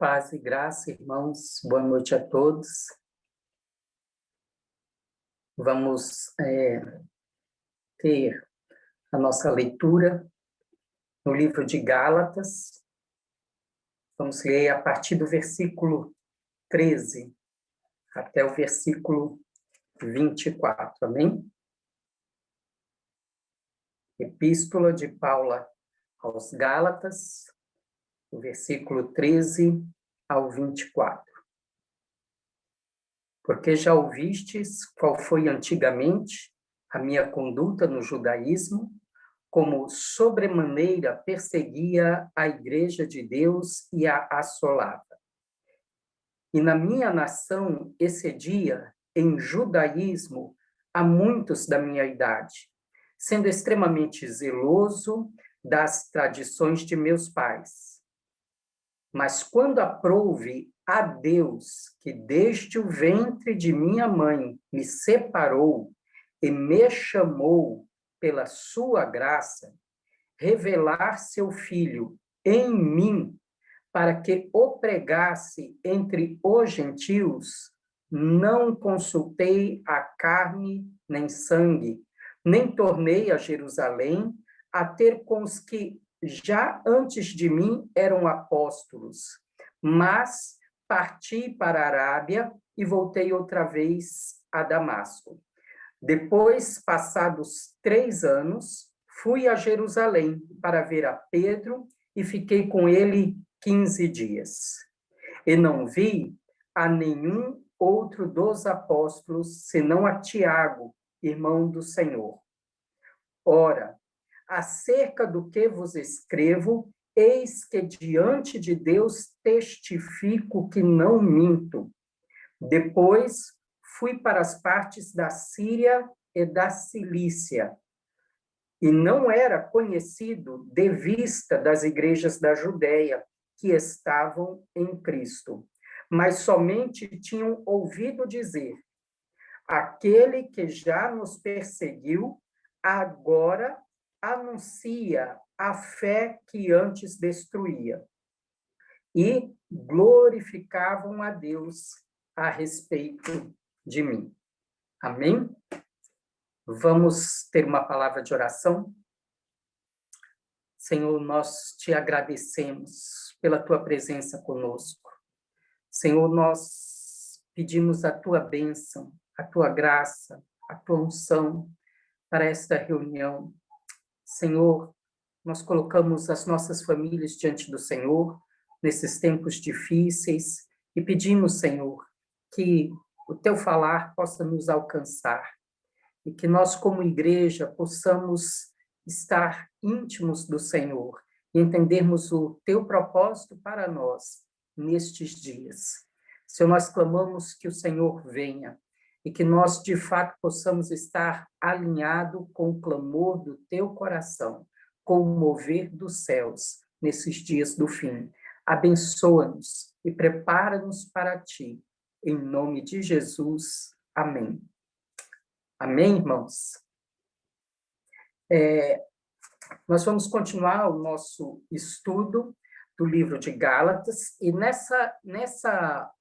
Paz e graça, irmãos. Boa noite a todos. Vamos ter a nossa leitura no livro de Gálatas. Vamos ler a partir do versículo 13 até o versículo 24, amém? Epístola de Paulo aos Gálatas, do versículo 13 ao 24. Porque já ouvistes qual foi antigamente a minha conduta no judaísmo, como sobremaneira perseguia a igreja de Deus e a assolava. E na minha nação excedia em judaísmo a muitos da minha idade, sendo extremamente zeloso das tradições de meus pais. Mas quando aprouve a Deus, que desde o ventre de minha mãe me separou e me chamou pela sua graça, revelar seu Filho em mim, para que o pregasse entre os gentios, não consultei a carne nem sangue, nem tornei a Jerusalém a ter com os que já antes de mim eram apóstolos, mas parti para a Arábia e voltei outra vez a Damasco. Depois, passados 3 anos, fui a Jerusalém para ver a Pedro e fiquei com ele 15 dias. E não vi a nenhum outro dos apóstolos, senão a Tiago, irmão do Senhor. Ora, acerca do que vos escrevo, eis que diante de Deus testifico que não minto. Depois fui para as partes da Síria e da Cilícia, e não era conhecido de vista das igrejas da Judéia que estavam em Cristo, mas somente tinham ouvido dizer: aquele que já nos perseguiu, agora anuncia a fé que antes destruía. E glorificavam a Deus a respeito de mim. Amém? Vamos ter uma palavra de oração? Senhor, nós te agradecemos pela tua presença conosco. Senhor, nós pedimos a tua bênção, a tua graça, a tua unção para esta reunião. Senhor, nós colocamos as nossas famílias diante do Senhor nesses tempos difíceis e pedimos, Senhor, que o teu falar possa nos alcançar e que nós, como igreja, possamos estar íntimos do Senhor e entendermos o teu propósito para nós nestes dias. Senhor, nós clamamos que o Senhor venha e que nós, de fato, possamos estar alinhados com o clamor do teu coração, com o mover dos céus nesses dias do fim. Abençoa-nos e prepara-nos para ti. Em nome de Jesus. Amém. Amém, irmãos? Nós vamos continuar o nosso estudo do livro de Gálatas, e nessa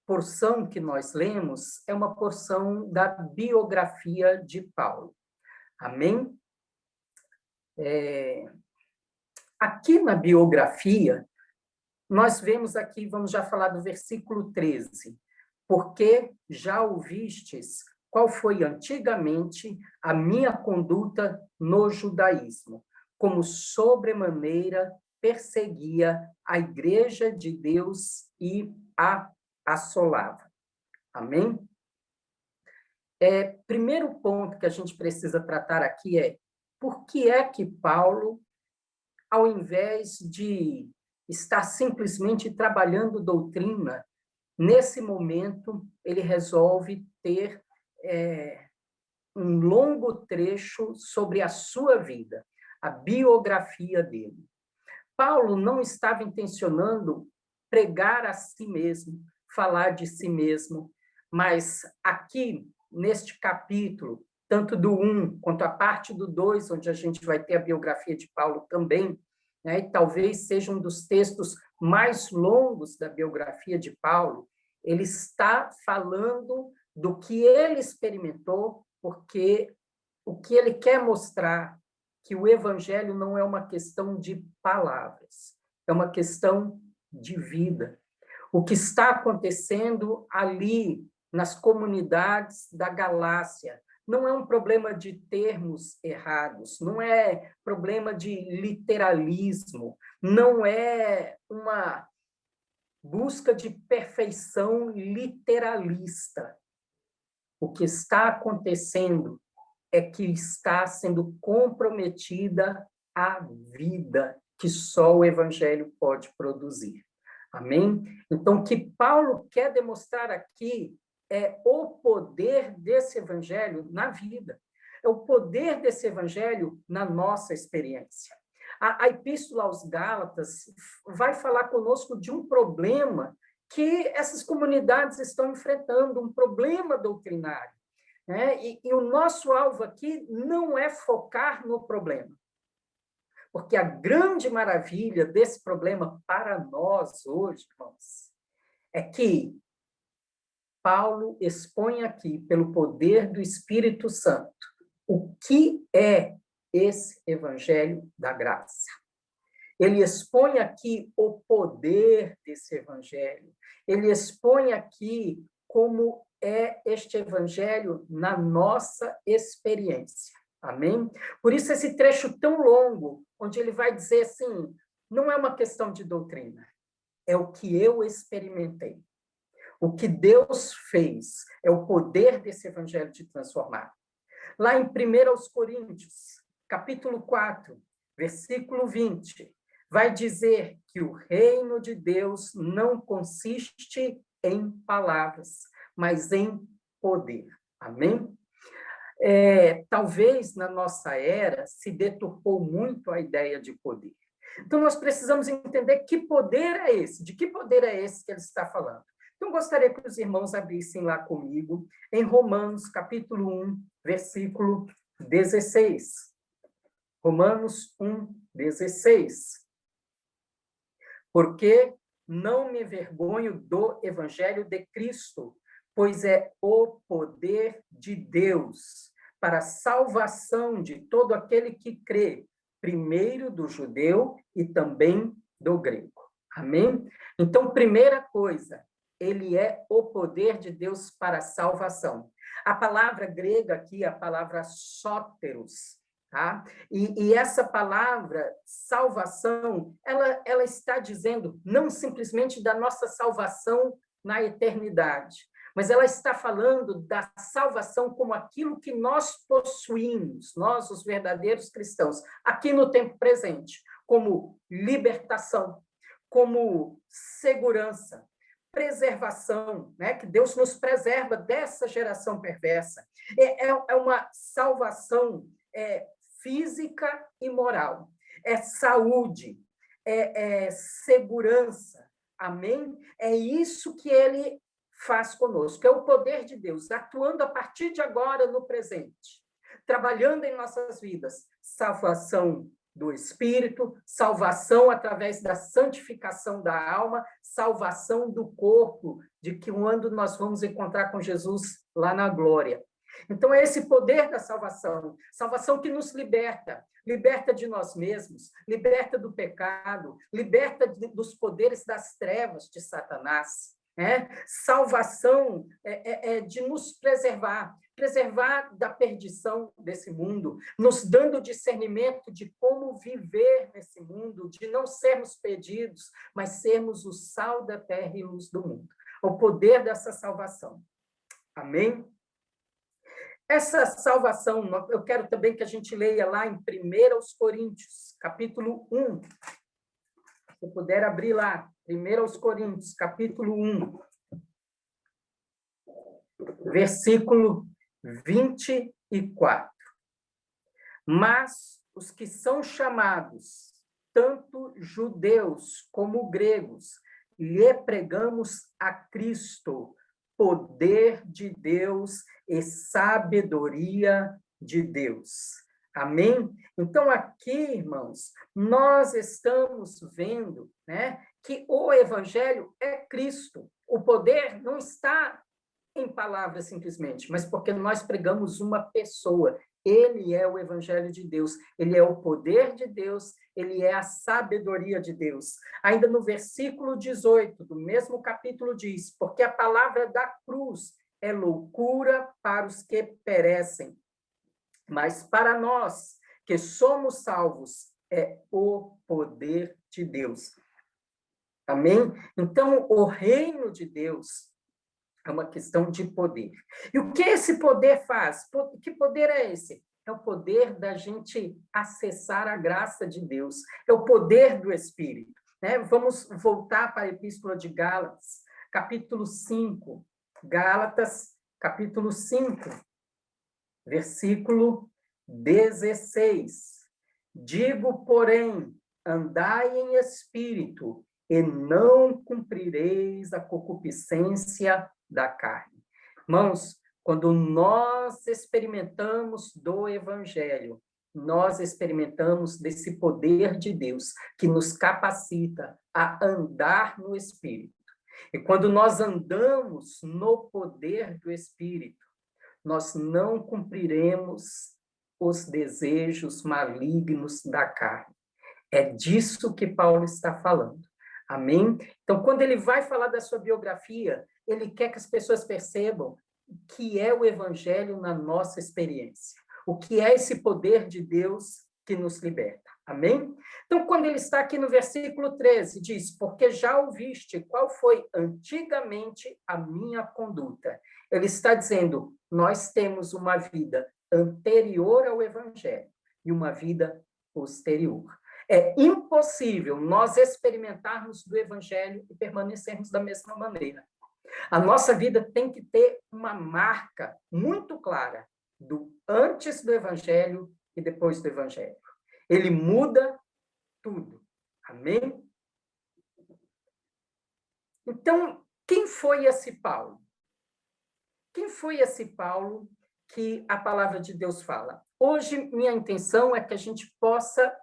porção que nós lemos é uma porção da biografia de Paulo. Amém? Aqui na biografia, nós vemos aqui, vamos já falar do versículo 13, porque já ouvistes qual foi antigamente a minha conduta no judaísmo, como sobremaneira perseguia a igreja de Deus e a assolava. Amém? Primeiro ponto que a gente precisa tratar aqui é: por que é que Paulo, ao invés de estar simplesmente trabalhando doutrina, nesse momento ele resolve ter um longo trecho sobre a sua vida, a biografia dele? Paulo não estava intencionando pregar a si mesmo, falar de si mesmo, mas aqui, neste capítulo, tanto do 1 quanto a parte do 2, onde a gente vai ter a biografia de Paulo também, né, e talvez seja um dos textos mais longos da biografia de Paulo, ele está falando do que ele experimentou, porque o que ele quer mostrar que o evangelho não é uma questão de palavras, é uma questão de vida. O que está acontecendo ali nas comunidades da Galácia não é um problema de termos errados, não é problema de literalismo, não é uma busca de perfeição literalista. O que está acontecendo é que está sendo comprometida a vida que só o evangelho pode produzir. Amém? Então, o que Paulo quer demonstrar aqui é o poder desse evangelho na vida. É o poder desse evangelho na nossa experiência. A Epístola aos Gálatas vai falar conosco de um problema que essas comunidades estão enfrentando, um problema doutrinário. Né? E o nosso alvo aqui não é focar no problema. Porque a grande maravilha desse problema para nós hoje, irmãos, é que Paulo expõe aqui, pelo poder do Espírito Santo, o que é esse evangelho da graça. Ele expõe aqui o poder desse evangelho. Ele expõe aqui como é este evangelho na nossa experiência. Amém? Por isso esse trecho tão longo, onde ele vai dizer assim, não é uma questão de doutrina, é o que eu experimentei. O que Deus fez é o poder desse evangelho de transformar. Lá em 1 Coríntios, capítulo 4, versículo 20, vai dizer que o reino de Deus não consiste em palavras, mas em poder. Amém? Talvez na nossa era se deturpou muito a ideia de poder. Então, nós precisamos entender que poder é esse, de que poder é esse que ele está falando. Então, gostaria que os irmãos abrissem lá comigo, em Romanos, capítulo 1, versículo 16. Romanos 1, 16. Porque não me envergonho do evangelho de Cristo, pois é o poder de Deus para a salvação de todo aquele que crê, primeiro do judeu e também do grego. Amém? Então, primeira coisa, ele é o poder de Deus para a salvação. A palavra grega aqui, a palavra sóteros, tá? E essa palavra salvação, ela está dizendo não simplesmente da nossa salvação na eternidade, mas ela está falando da salvação como aquilo que nós possuímos, nós, os verdadeiros cristãos, aqui no tempo presente, como libertação, como segurança, preservação, né? Que Deus nos preserva dessa geração perversa. É uma salvação física e moral. É saúde, é segurança. Amém? É isso que ele faz conosco. É o poder de Deus atuando a partir de agora no presente, trabalhando em nossas vidas. Salvação do espírito, salvação através da santificação da alma, salvação do corpo, de que quando nós vamos encontrar com Jesus lá na glória. Então, é esse poder da salvação, salvação que nos liberta, liberta de nós mesmos, liberta do pecado, liberta dos poderes das trevas de Satanás. Salvação de nos preservar da perdição desse mundo, nos dando discernimento de como viver nesse mundo, de não sermos perdidos, mas sermos o sal da terra e luz do mundo. O poder dessa salvação. Amém? Essa salvação, eu quero também que a gente leia lá em 1 Coríntios, capítulo 1. Se puder abrir lá, 1 Coríntios, capítulo 1, versículo 24. Mas os que são chamados, tanto judeus como gregos, lhe pregamos a Cristo, poder de Deus e sabedoria de Deus. Amém? Então, aqui, irmãos, nós estamos vendo, né, que o evangelho é Cristo. O poder não está em palavras simplesmente, mas porque nós pregamos uma pessoa. Ele é o evangelho de Deus, ele é o poder de Deus, ele é a sabedoria de Deus. Ainda no versículo 18 do mesmo capítulo diz: porque a palavra da cruz é loucura para os que perecem, mas para nós que somos salvos é o poder de Deus. Amém? Então, o reino de Deus é uma questão de poder. E o que esse poder faz? Que poder é esse? É o poder da gente acessar a graça de Deus. É o poder do Espírito. Né? Vamos voltar para a Epístola de Gálatas, capítulo 5. Gálatas, capítulo 5, versículo 16. Digo, porém, andai em espírito, e não cumprireis a concupiscência da carne. Irmãos, quando nós experimentamos do Evangelho, nós experimentamos desse poder de Deus que nos capacita a andar no Espírito. E quando nós andamos no poder do Espírito, nós não cumpriremos os desejos malignos da carne. É disso que Paulo está falando. Amém? Então, quando ele vai falar da sua biografia, ele quer que as pessoas percebam o que é o evangelho na nossa experiência. O que é esse poder de Deus que nos liberta. Amém? Então, quando ele está aqui no versículo 13, diz: porque já ouviste qual foi antigamente a minha conduta. Ele está dizendo, nós temos uma vida anterior ao evangelho e uma vida posterior. É impossível nós experimentarmos do evangelho e permanecermos da mesma maneira. A nossa vida tem que ter uma marca muito clara do antes do evangelho e depois do evangelho. Ele muda tudo. Amém? Então, quem foi esse Paulo? Quem foi esse Paulo que a palavra de Deus fala? Hoje, minha intenção é que a gente possa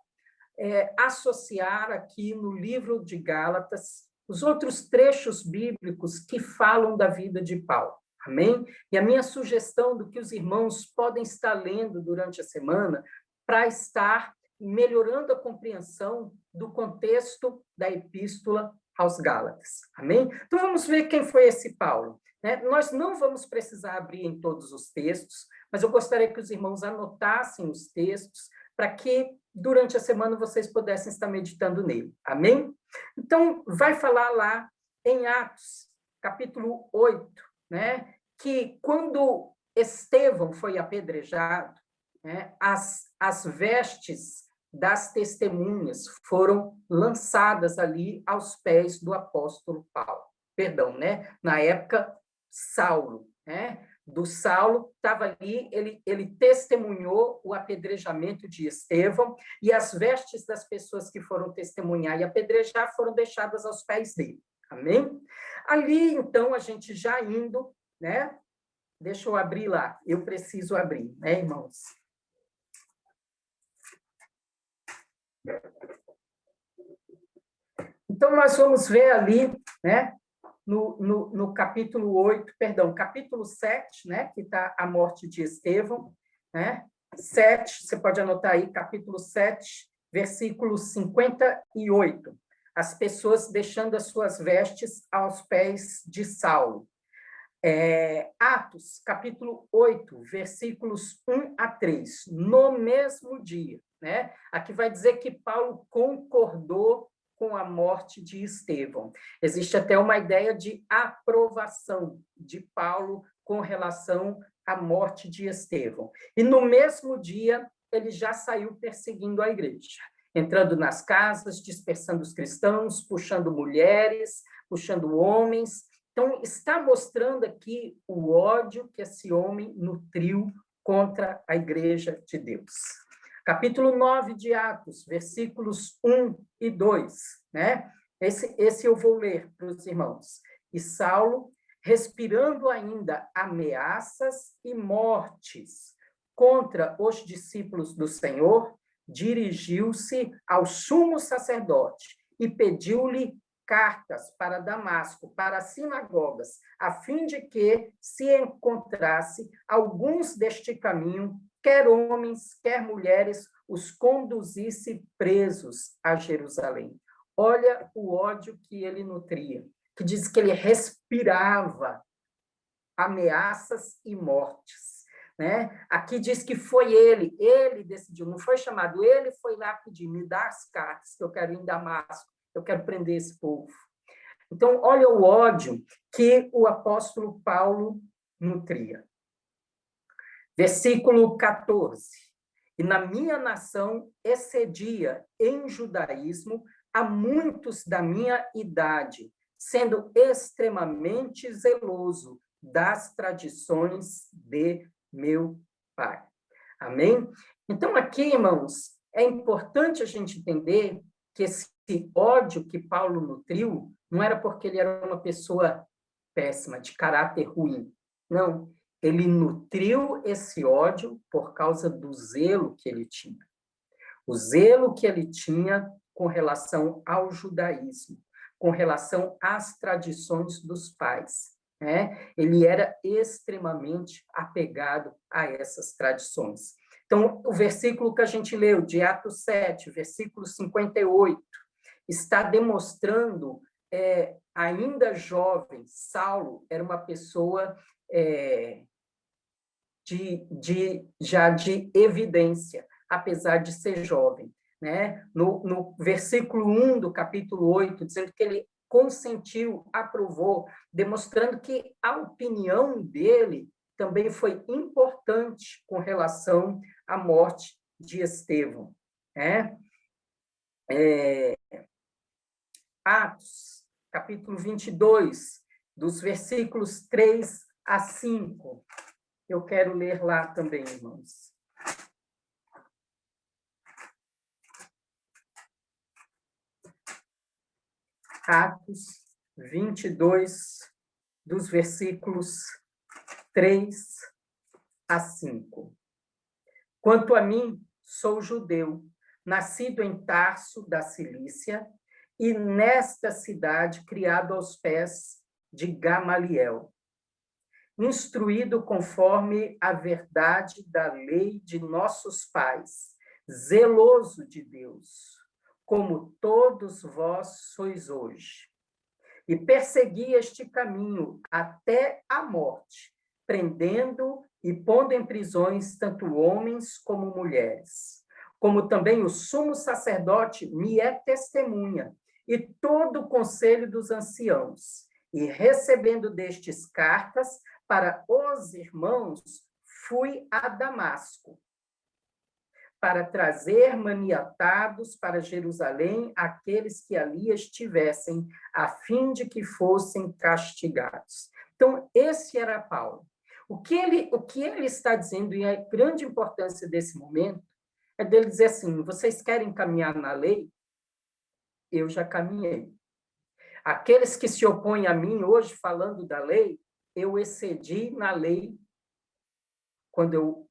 associar aqui no livro de Gálatas os outros trechos bíblicos que falam da vida de Paulo. Amém? E a minha sugestão do que os irmãos podem estar lendo durante a semana para estar melhorando a compreensão do contexto da epístola aos Gálatas. Amém? Então, vamos ver quem foi esse Paulo. Nós não vamos precisar abrir em todos os textos, mas eu gostaria que os irmãos anotassem os textos para que, durante a semana, vocês pudessem estar meditando nele. Amém? Então, vai falar lá em Atos, capítulo 8, né, que quando Estevão foi apedrejado, né, as vestes das testemunhas foram lançadas ali aos pés do apóstolo Paulo. Perdão, né? Na época, Saulo, né? Do Saulo, estava ali, ele testemunhou o apedrejamento de Estevão, e as vestes das pessoas que foram testemunhar e apedrejar foram deixadas aos pés dele. Amém? Ali, então, a gente já indo, né? Deixa eu abrir lá, eu preciso abrir, né, irmãos? Então, nós vamos ver ali, né, no capítulo 8, perdão, capítulo 7, né, que está a morte de Estevão, né? 7, você pode anotar aí, capítulo 7, versículo 58. As pessoas deixando as suas vestes aos pés de Saulo. Atos, capítulo 8, versículos 1 a 3. No mesmo dia, né? Aqui vai dizer que Paulo concordou com a morte de Estevão. Existe até uma ideia de aprovação de Paulo com relação à morte de Estevão. E no mesmo dia, ele já saiu perseguindo a igreja, entrando nas casas, dispersando os cristãos, puxando mulheres, puxando homens. Então, está mostrando aqui o ódio que esse homem nutriu contra a igreja de Deus. Capítulo 9 de Atos, versículos 1 e 2, né? Esse eu vou ler para os irmãos. E Saulo, respirando ainda ameaças e mortes contra os discípulos do Senhor, dirigiu-se ao sumo sacerdote e pediu-lhe cartas para Damasco, para as sinagogas, a fim de que, se encontrasse alguns deste caminho, quer homens, quer mulheres, os conduzisse presos a Jerusalém. Olha o ódio que ele nutria, que diz que ele respirava ameaças e mortes, né? Aqui diz que foi ele decidiu, não foi chamado, ele foi lá pedir, me dá as cartas, que eu quero ir em Damasco, eu quero prender esse povo. Então, olha o ódio que o apóstolo Paulo nutria. Versículo 14. E na minha nação excedia em judaísmo a muitos da minha idade, sendo extremamente zeloso das tradições de meu pai. Amém? Então, aqui, irmãos, é importante a gente entender que esse ódio que Paulo nutriu não era porque ele era uma pessoa péssima, de caráter ruim. Não, ele nutriu esse ódio por causa do zelo que ele tinha. O zelo que ele tinha com relação ao judaísmo, com relação às tradições dos pais. Né? Ele era extremamente apegado a essas tradições. Então, o versículo que a gente leu, de Atos 7, versículo 58, está demonstrando, ainda jovem, Saulo era uma pessoa já de evidência, apesar de ser jovem. Né? No versículo 1 do capítulo 8, dizendo que ele consentiu, aprovou, demonstrando que a opinião dele também foi importante com relação à morte de Estevão. Né? Atos, capítulo 22, dos versículos 3 a 5. Eu quero ler lá também, irmãos. Atos 22, dos versículos 3 a 5. Quanto a mim, sou judeu, nascido em Tarso, da Cilícia, e nesta cidade criado aos pés de Gamaliel, instruído conforme a verdade da lei de nossos pais, zeloso de Deus, como todos vós sois hoje. E persegui este caminho até a morte, prendendo e pondo em prisões tanto homens como mulheres. Como também o sumo sacerdote me é testemunha, e todo o conselho dos anciãos. E recebendo destes cartas para os irmãos, fui a Damasco, para trazer maniatados para Jerusalém aqueles que ali estivessem, a fim de que fossem castigados. Então, esse era Paulo. O que ele está dizendo, e a grande importância desse momento, é dele dizer assim, vocês querem caminhar na lei? Eu já caminhei. Aqueles que se opõem a mim hoje, falando da lei, eu excedi na lei quando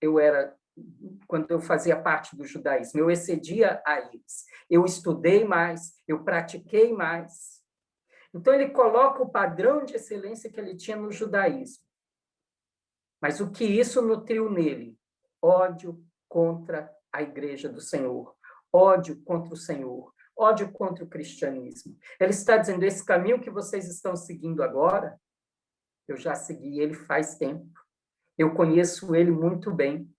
eu fazia parte do judaísmo, eu excedia a eles. Eu estudei mais, eu pratiquei mais. Então, ele coloca o padrão de excelência que ele tinha no judaísmo. Mas o que isso nutriu nele? Ódio contra a igreja do Senhor, ódio contra o Senhor, ódio contra o cristianismo. Ele está dizendo, esse caminho que vocês estão seguindo agora, eu já segui ele faz tempo. Eu conheço ele muito bem.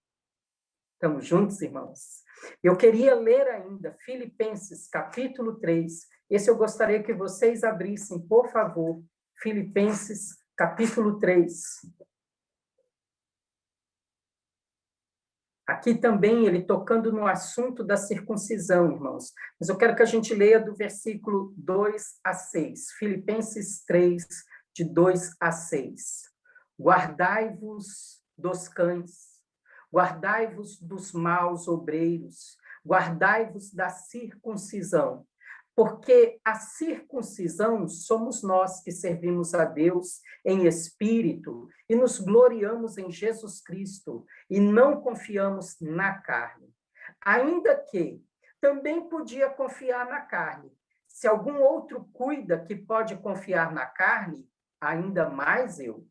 Estamos juntos, irmãos? Eu queria ler ainda Filipenses, capítulo 3. Esse eu gostaria que vocês abrissem, por favor. Filipenses, capítulo 3. Aqui também ele tocando no assunto da circuncisão, irmãos. Mas eu quero que a gente leia do versículo 2 a 6. Filipenses 3, de 2 a 6. Guardai-vos dos cães, guardai-vos dos maus obreiros, guardai-vos da circuncisão, porque a circuncisão somos nós que servimos a Deus em espírito e nos gloriamos em Jesus Cristo e não confiamos na carne. Ainda que também podia confiar na carne, Se algum outro cuida que pode confiar na carne, ainda mais eu.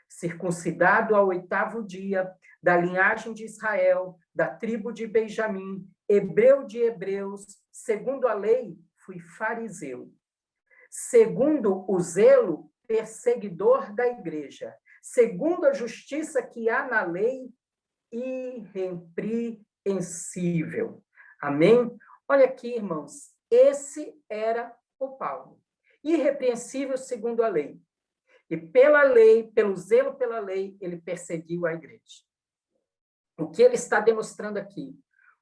Circuncidado ao 8º dia, da linhagem de Israel, da tribo de Benjamim, hebreu de hebreus, segundo a lei, fui fariseu. Segundo o zelo, perseguidor da igreja. Segundo a justiça que há na lei, irrepreensível. Amém? Olha aqui, irmãos, esse era o Paulo. Irrepreensível segundo a lei. E pela lei, pelo zelo pela lei, ele perseguiu a igreja. O que ele está demonstrando aqui?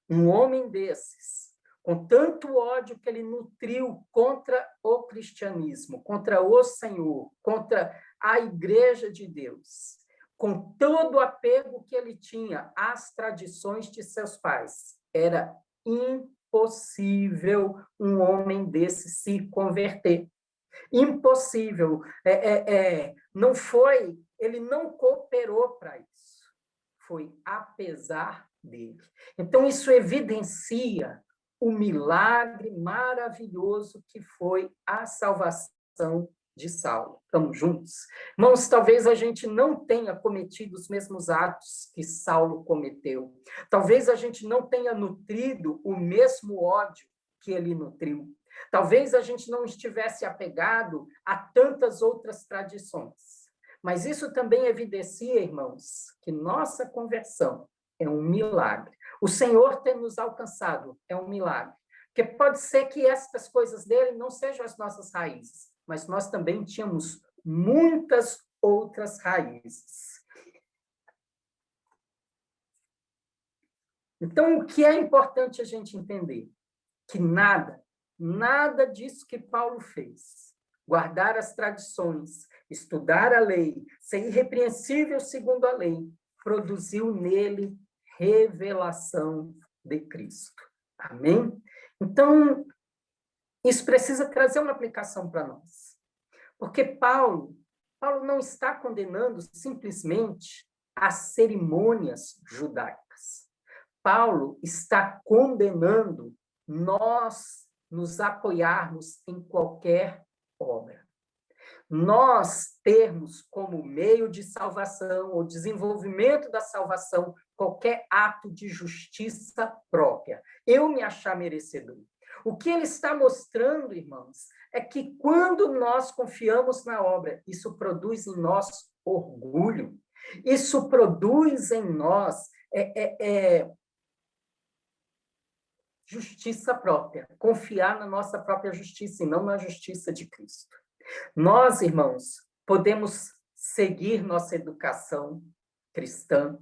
Um homem desses, com tanto ódio que ele nutriu contra o cristianismo, contra o Senhor, contra a igreja de Deus, com todo o apego que ele tinha às tradições de seus pais, era impossível um homem desse se converter. Impossível. Não foi, ele não cooperou para isso. Foi apesar dele. Então, isso evidencia o milagre maravilhoso que foi a salvação de Saulo. Estamos juntos? Irmãos, talvez a gente não tenha cometido os mesmos atos que Saulo cometeu. Talvez a gente não tenha nutrido o mesmo ódio que ele nutriu. Talvez a gente não estivesse apegado a tantas outras tradições. Mas isso também evidencia, irmãos, que nossa conversão é um milagre. O Senhor ter nos alcançado é um milagre. Porque pode ser que estas coisas dele não sejam as nossas raízes, mas nós também tínhamos muitas outras raízes. Então, o que é importante a gente entender? Que nada disso que Paulo fez, guardar as tradições, estudar a lei, ser irrepreensível segundo a lei, produziu nele revelação de Cristo. Amém? Então, isso precisa trazer uma aplicação para nós. Porque Paulo não está condenando simplesmente as cerimônias judaicas. Paulo está condenando nós nos apoiarmos em qualquer obra. Nós termos como meio de salvação ou desenvolvimento da salvação qualquer ato de justiça própria. Eu me achar merecedor. O que ele está mostrando, irmãos, é que quando nós confiamos na obra, isso produz em nós orgulho. Isso produz em nós justiça própria, confiar na nossa própria justiça e não na justiça de Cristo. Nós, irmãos, podemos seguir nossa educação cristã,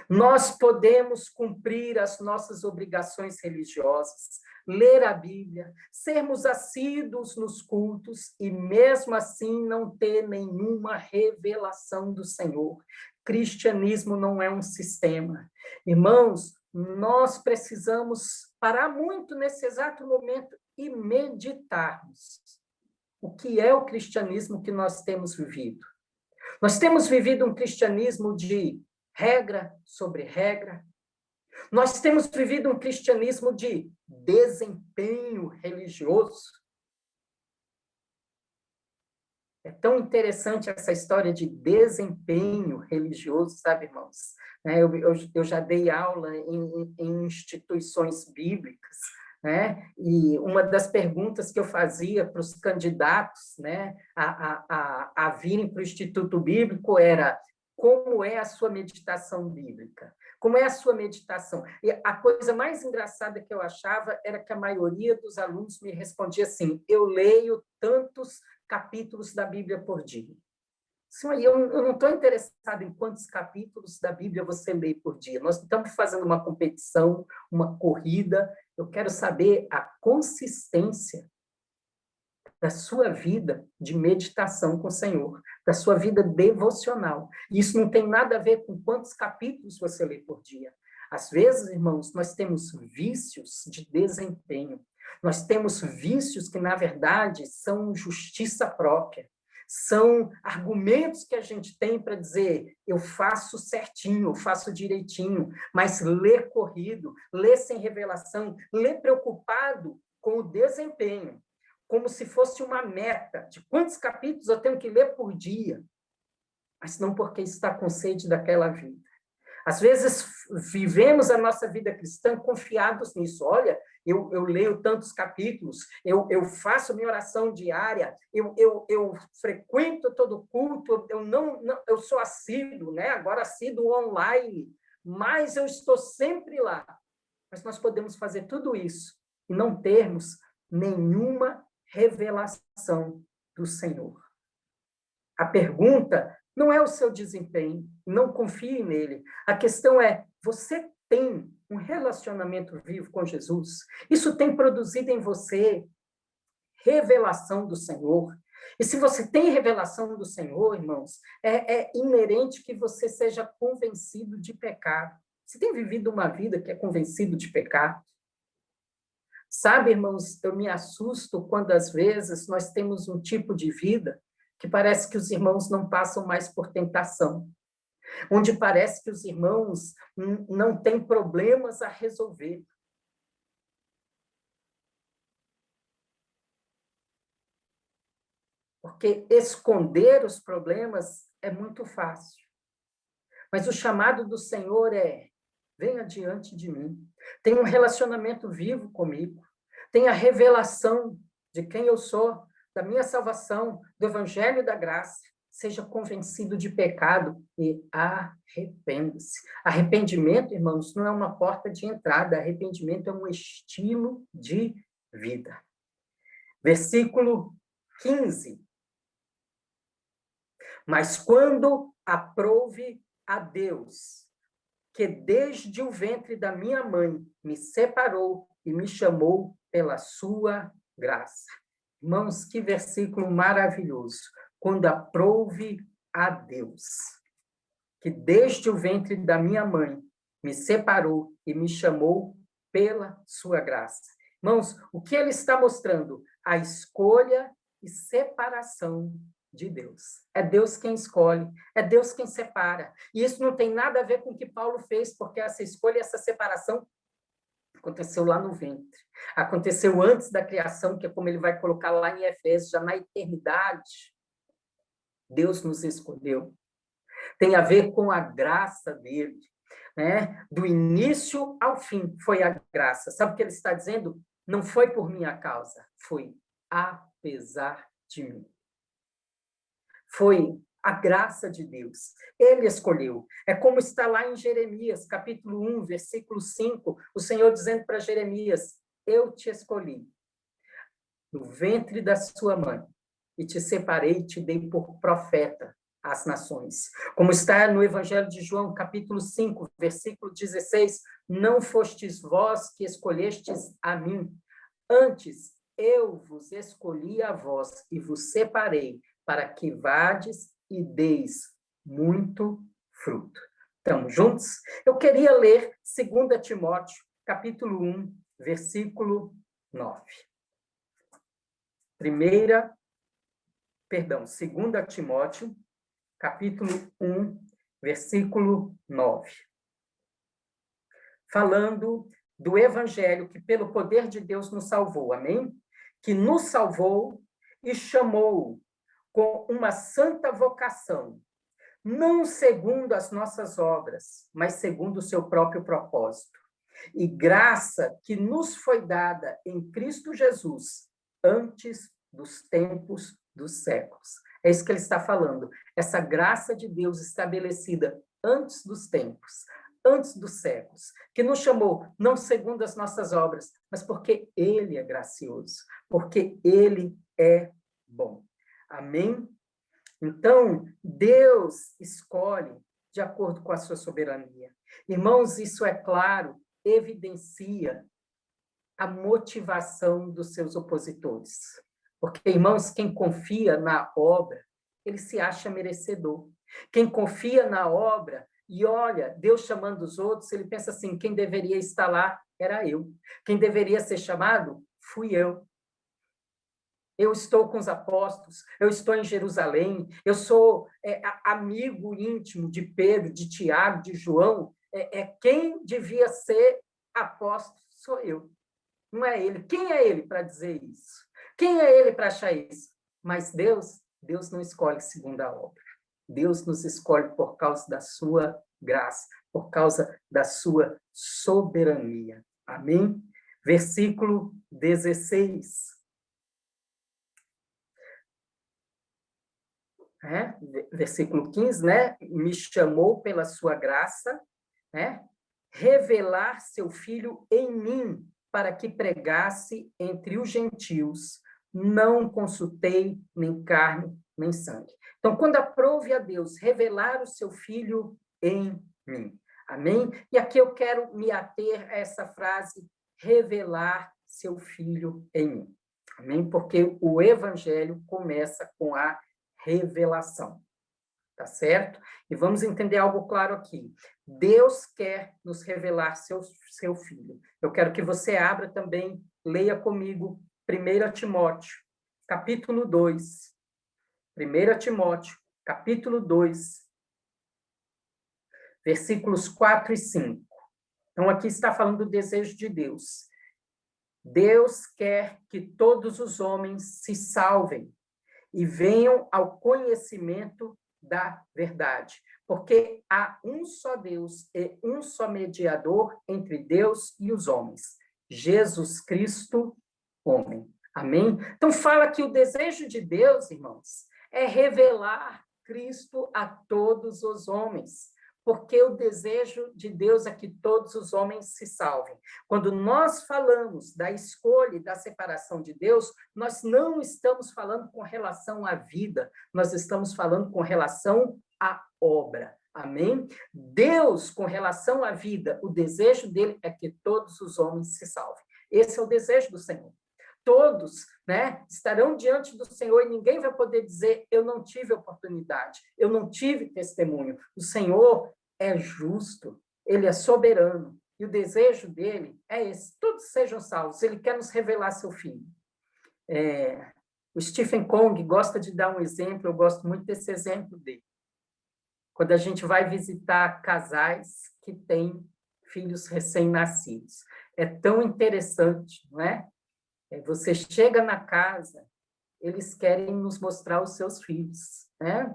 nós podemos cumprir as nossas obrigações religiosas, ler a Bíblia, sermos assíduos nos cultos e mesmo assim não ter nenhuma revelação do Senhor. Cristianismo não é um sistema. Irmãos, nós precisamos parar muito nesse exato momento e meditarmos. O que é o cristianismo que nós temos vivido? Nós temos vivido um cristianismo de regra sobre regra. Nós temos vivido um cristianismo de desempenho religioso. É tão interessante essa história de desempenho religioso, sabe, irmãos? Eu já dei aula em instituições bíblicas, né? E uma das perguntas que eu fazia para os candidatos, né, a virem para o Instituto Bíblico era: como é a sua meditação bíblica? Como é a sua meditação? E a coisa mais engraçada que eu achava era que a maioria dos alunos me respondia assim: eu leio tantos capítulos da Bíblia por dia. Eu não estou interessado em quantos capítulos da Bíblia você lê por dia. Nós estamos fazendo uma competição, uma corrida. Eu quero saber a consistência da sua vida de meditação com o Senhor, da sua vida devocional. Isso não tem nada a ver com quantos capítulos você lê por dia. Às vezes, irmãos, nós temos vícios de desempenho. Nós temos vícios que, na verdade, são justiça própria. São argumentos que a gente tem para dizer: eu faço certinho, eu faço direitinho, mas lê corrido, lê sem revelação, lê preocupado com o desempenho. como se fosse uma meta de quantos capítulos eu tenho que ler por dia, mas não porque está com sede daquela vida. Às vezes, vivemos a nossa vida cristã confiados nisso. Olha, eu leio tantos capítulos, eu faço minha oração diária, eu frequento todo culto, eu sou assíduo, né? Agora assíduo online, mas eu estou sempre lá. Mas nós podemos fazer tudo isso e não termos nenhuma revelação do Senhor. A pergunta não é o seu desempenho, não confie nele. A questão é, você tem um relacionamento vivo com Jesus? Isso tem produzido em você revelação do Senhor? E se você tem revelação do Senhor, irmãos, é inerente que você seja convencido de pecado. Você tem vivido uma vida que é convencido de pecado? Sabe, irmãos, eu me assusto quando, às vezes, nós temos um tipo de vida que parece que os irmãos não passam mais por tentação, onde parece que os irmãos não têm problemas a resolver. Porque esconder os problemas é muito fácil. Mas o chamado do Senhor é: venha diante de mim, tenha um relacionamento vivo comigo, tenha a revelação de quem eu sou, da minha salvação, do evangelho da graça, seja convencido de pecado e arrependa-se. Arrependimento, irmãos, não é uma porta de entrada, arrependimento é um estilo de vida. Versículo 15. Mas quando aprouve a Deus, que desde o ventre da minha mãe me separou e me chamou pela sua graça. Irmãos, que versículo maravilhoso. Quando aprouve a Deus, que desde o ventre da minha mãe me separou e me chamou pela sua graça. Irmãos, o que ele está mostrando? A escolha e separação de Deus. É Deus quem escolhe, é Deus quem separa. E isso não tem nada a ver com o que Paulo fez, porque essa escolha e essa separação aconteceu lá no ventre. Aconteceu antes da criação, que é como ele vai colocar lá em Efésios, já na eternidade. Deus nos escolheu. Tem a ver com a graça dele, né? Do início ao fim foi a graça. Sabe o que ele está dizendo? Não foi por minha causa, foi apesar de mim. Foi a graça de Deus. Ele escolheu. É como está lá em Jeremias, capítulo 1, versículo 5, o Senhor dizendo para Jeremias: eu te escolhi no ventre da sua mãe e te separei e te dei por profeta às nações. Como está no Evangelho de João, capítulo 5, versículo 16, não fostes vós que escolhestes a mim, antes eu vos escolhi a vós e vos separei para que vades e deis muito fruto. Estamos juntos? Eu queria ler 2 Timóteo, capítulo 1, versículo 9. 2 Timóteo, capítulo 1, versículo 9. Falando do evangelho que pelo poder de Deus nos salvou, amém? Que nos salvou e chamou com uma santa vocação, não segundo as nossas obras, mas segundo o seu próprio propósito. E graça que nos foi dada em Cristo Jesus, antes dos tempos dos séculos. É isso que ele está falando. Essa graça de Deus estabelecida antes dos tempos, antes dos séculos, que nos chamou não segundo as nossas obras, mas porque ele é gracioso, porque ele é bom. Amém? Então, Deus escolhe de acordo com a sua soberania. Irmãos, isso é claro, evidencia a motivação dos seus opositores. Porque, irmãos, quem confia na obra, ele se acha merecedor. Quem confia na obra e olha Deus chamando os outros, ele pensa assim: quem deveria estar lá era eu. Quem deveria ser chamado, fui eu. Eu estou com os apóstolos, eu estou em Jerusalém, eu sou amigo íntimo de Pedro, de Tiago, de João. Quem devia ser apóstolo sou eu, não é ele. Quem é ele para dizer isso? Quem é ele para achar isso? Mas Deus não escolhe segundo a obra. Deus nos escolhe por causa da sua graça, por causa da sua soberania. Amém? Versículo 16. Versículo 15, né? Me chamou pela sua graça, né? Revelar seu filho em mim, para que pregasse entre os gentios. Não consultei nem carne, nem sangue. Então, quando aprove a Deus revelar o seu filho em mim. Amém? E aqui eu quero me ater a essa frase, revelar seu filho em mim. Amém? Porque o evangelho começa com a revelação. Tá certo? E vamos entender algo claro aqui. Deus quer nos revelar seu filho. Eu quero que você abra também, leia comigo 1 Timóteo, capítulo 2. 1 Timóteo, capítulo 2, versículos 4 e 5. Então, aqui está falando do desejo de Deus. Deus quer que todos os homens se salvem e venham ao conhecimento da verdade, porque há um só Deus e um só mediador entre Deus e os homens, Jesus Cristo, homem. Amém? Então fala que o desejo de Deus, irmãos, é revelar Cristo a todos os homens, porque o desejo de Deus é que todos os homens se salvem. Quando nós falamos da escolha e da separação de Deus, nós não estamos falando com relação à vida, nós estamos falando com relação à obra. Amém? Deus, com relação à vida, o desejo dele é que todos os homens se salvem. Esse é o desejo do Senhor. Todos, né, estarão diante do Senhor e ninguém vai poder dizer, eu não tive oportunidade, eu não tive testemunho. O Senhor é justo, ele é soberano, e o desejo dele é esse, todos sejam salvos, ele quer nos revelar seu filho. O Stephen Kong gosta de dar um exemplo, eu gosto muito desse exemplo dele. Quando a gente vai visitar casais que têm filhos recém-nascidos. É tão interessante, não é? Você chega na casa, eles querem nos mostrar os seus filhos, né?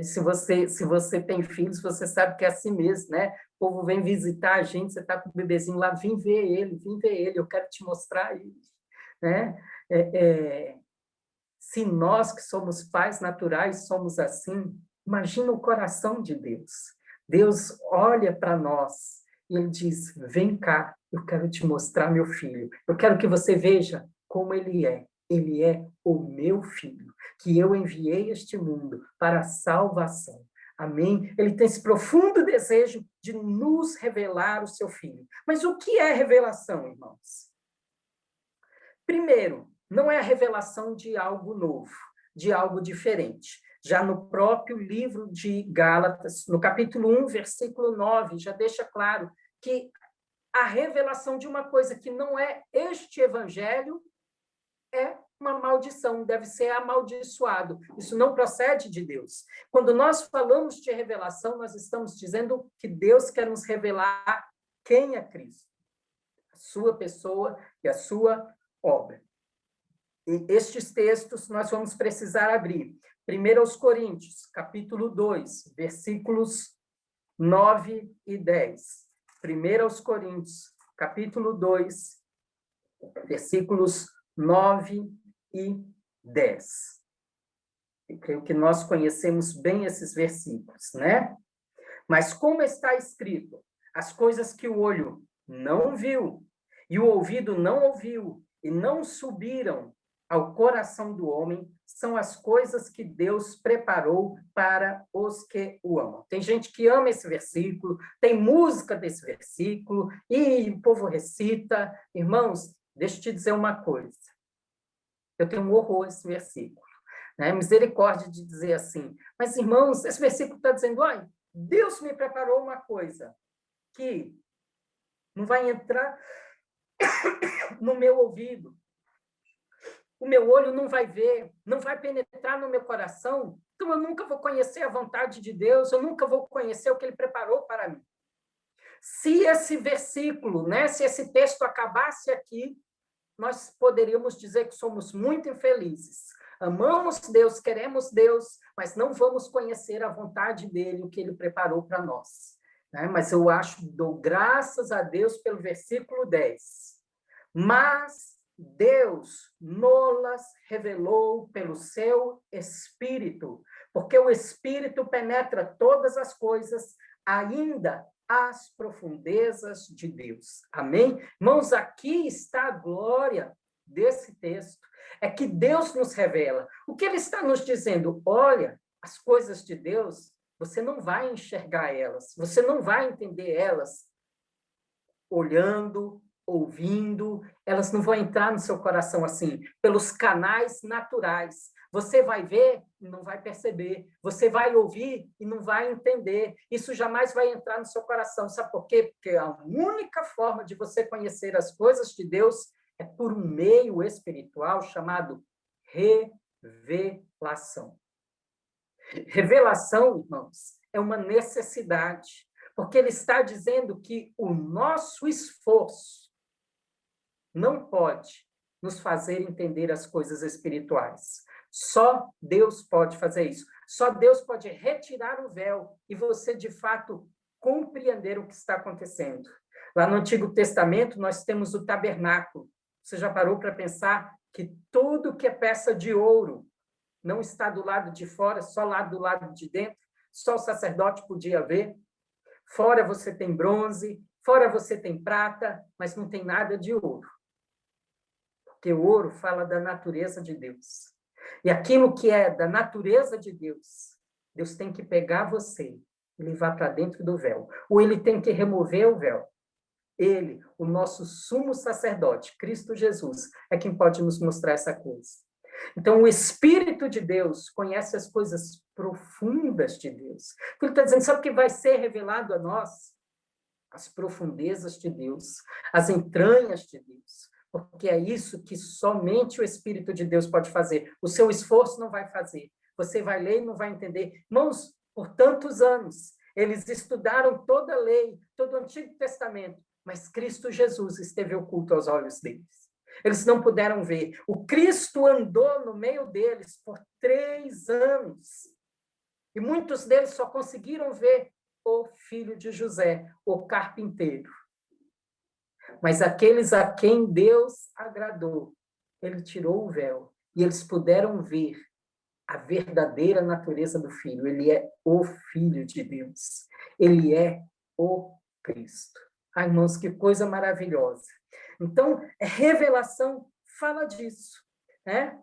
Se você tem filhos, você sabe que é assim mesmo, né? O povo vem visitar a gente, você está com o bebezinho lá, vem ver ele, eu quero te mostrar isso, né? Se nós que somos pais naturais somos assim, imagina o coração de Deus. Deus olha para nós e ele diz, vem cá, eu quero te mostrar meu filho, eu quero que você veja como ele é. Ele é o meu filho, que eu enviei a este mundo para a salvação. Amém? Ele tem esse profundo desejo de nos revelar o seu filho. Mas o que é revelação, irmãos? Primeiro, não é a revelação de algo novo, de algo diferente. Já no próprio livro de Gálatas, no capítulo 1, versículo 9, já deixa claro que a revelação de uma coisa que não é este evangelho é uma maldição, deve ser amaldiçoado. Isso não procede de Deus. Quando nós falamos de revelação, nós estamos dizendo que Deus quer nos revelar quem é Cristo, a sua pessoa e a sua obra. E estes textos nós vamos precisar abrir. 1 Coríntios, capítulo 2, versículos 9 e 10. 1 Coríntios, capítulo 2, versículos 9 e 10. Eu creio que nós conhecemos bem esses versículos, né? Mas como está escrito, as coisas que o olho não viu, e o ouvido não ouviu, e não subiram ao coração do homem, são as coisas que Deus preparou para os que o amam. Tem gente que ama esse versículo, tem música desse versículo, e o povo recita. Irmãos, deixa eu te dizer uma coisa. Eu tenho um horror a esse versículo. Né? Misericórdia de dizer assim. Mas, irmãos, esse versículo está dizendo, olha, Deus me preparou uma coisa que não vai entrar no meu ouvido. O meu olho não vai ver, não vai penetrar no meu coração. Então, eu nunca vou conhecer a vontade de Deus, eu nunca vou conhecer o que Ele preparou para mim. Se esse versículo, né, se esse texto acabasse aqui, nós poderíamos dizer que somos muito infelizes. Amamos Deus, queremos Deus, mas não vamos conhecer a vontade dele, o que ele preparou para nós. Né? Mas eu dou graças a Deus pelo versículo 10. Mas Deus nos revelou pelo seu Espírito, porque o Espírito penetra todas as coisas, ainda as profundezas de Deus. Amém? Irmãos, aqui está a glória desse texto. É que Deus nos revela. O que ele está nos dizendo? Olha, as coisas de Deus, você não vai enxergar elas, você não vai entender elas olhando, ouvindo, elas não vão entrar no seu coração assim, pelos canais naturais. Você vai ver e não vai perceber. Você vai ouvir e não vai entender. Isso jamais vai entrar no seu coração. Sabe por quê? Porque a única forma de você conhecer as coisas de Deus é por um meio espiritual chamado revelação. Revelação, irmãos, é uma necessidade, porque ele está dizendo que o nosso esforço não pode nos fazer entender as coisas espirituais. Só Deus pode fazer isso. Só Deus pode retirar o véu e você, de fato, compreender o que está acontecendo. Lá no Antigo Testamento, nós temos o tabernáculo. Você já parou para pensar que tudo que é peça de ouro não está do lado de fora, só lá do lado de dentro? Só o sacerdote podia ver. Fora você tem bronze, fora você tem prata, mas não tem nada de ouro. Porque o ouro fala da natureza de Deus. E aquilo que é da natureza de Deus, Deus tem que pegar você e levar para dentro do véu. Ou ele tem que remover o véu. Ele, o nosso sumo sacerdote, Cristo Jesus, é quem pode nos mostrar essa coisa. Então, o Espírito de Deus conhece as coisas profundas de Deus. Ele está dizendo, sabe o que vai ser revelado a nós? As profundezas de Deus, as entranhas de Deus. Porque é isso que somente o Espírito de Deus pode fazer. O seu esforço não vai fazer. Você vai ler e não vai entender. Irmãos, por tantos anos, eles estudaram toda a lei, todo o Antigo Testamento, mas Cristo Jesus esteve oculto aos olhos deles. Eles não puderam ver. O Cristo andou no meio deles por 3 anos. E muitos deles só conseguiram ver o filho de José, o carpinteiro. Mas aqueles a quem Deus agradou, ele tirou o véu. E eles puderam ver a verdadeira natureza do Filho. Ele é o Filho de Deus. Ele é o Cristo. Ai, irmãos, que coisa maravilhosa. Então, revelação fala disso. Né?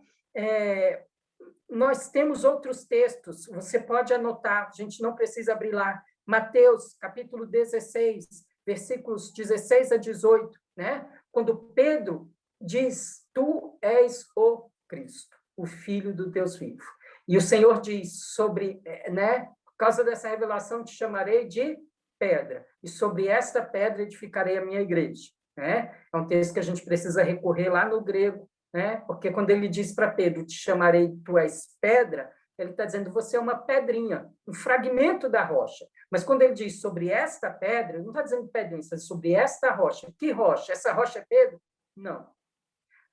Nós temos outros textos, você pode anotar, a gente não precisa abrir lá. Mateus, capítulo 16, versículos 16 a 18, né? Quando Pedro diz, tu és o Cristo, o Filho do Deus vivo. E o Senhor diz sobre, né? Por causa dessa revelação te chamarei de pedra, e sobre esta pedra edificarei a minha igreja. Né? É um texto que a gente precisa recorrer lá no grego, né? Porque quando ele diz para Pedro, te chamarei, tu és pedra, ele está dizendo, você é uma pedrinha, um fragmento da rocha. Mas quando ele diz sobre esta pedra, ele não está dizendo pedrinha, está dizendo sobre esta rocha. Que rocha? Essa rocha é Pedro? Não.